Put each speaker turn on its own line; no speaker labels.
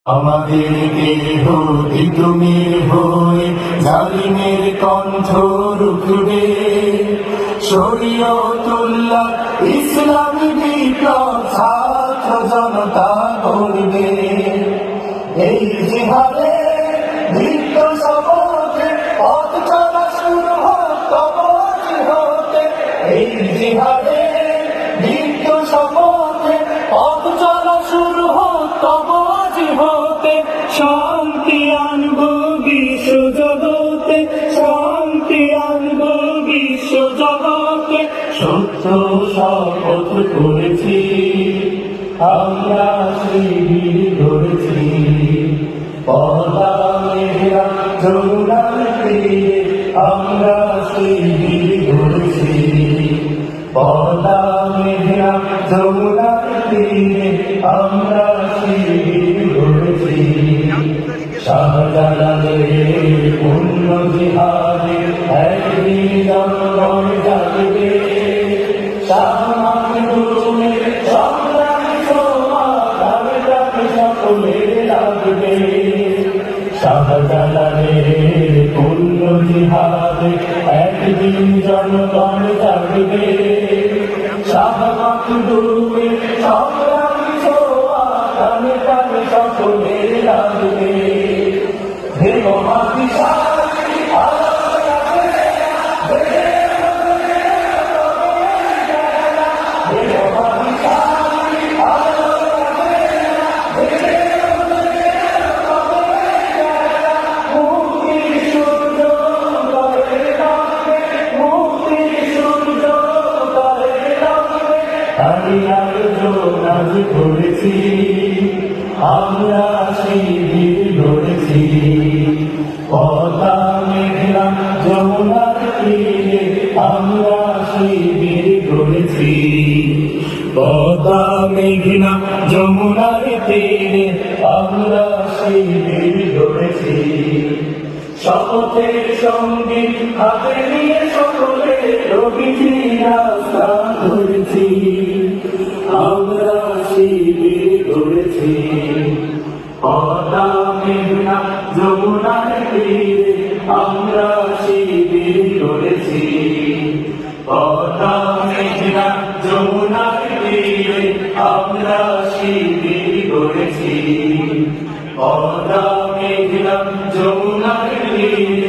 আমাদেরকে হতে তুমি হয়ে জালিমের কণ্ঠ রুখবে, শরীয়তুল্লাহ ইসলামী বিপ্লব ছাত্র জনতা করবে। এই জিহাদে দীপ্ত শপথে পথ চলা শুরু হতে, এই জিহাদে দীপ্ত শপথে পথ চলা শুরু হতে, শান্তি আনবো বিশ্ব জগতে, শান্তি আনবো বিশ্ব জগতে। সত্য শপথ করেছি, আমরা শিবির ধরেছি, পদ্মা মেঘনা যমুনার তীরে আমরা শিবির ধরেছি, পদ্মা মেঘনা যমুনার তীরে আমরা শিবির ধরেছি। শাহজালালের পূর্ণ জিহাদে একদিন জনগণ জাগবে, শাহ মাহমুদের সংগ্রামী সমাধানে সকলে লাগবে। শাহজালালের পূর্ণ জিহাদে একদিন জনগণ জাগবে, শাহ মাহমুদের সংগ্রামী সমাধানে সকলে লাগবে। হে মহাবিশালী করেছি, আমরা শিবির ধরেছি, পদ্মা মেঘনা যমুনার তীরে আমরা শিবির ধরেছি, পদ্মা মেঘনা যমুনার তীরে আমরা শিবির ধরেছি। শপথের সঙ্গে হাতে নিয়ে সকলে রবিজি রাস্তা ধরেছি, আমরা শিবির ধরেছি, পদ্মা মেঘনা যমুনার তীরে আমরা শিবির ধরেছি, পদ্মা মেঘনা যমুনার তীরে আমরা শিবির ধরেছি, পদ্মা মেঘনা যমুনার তীরে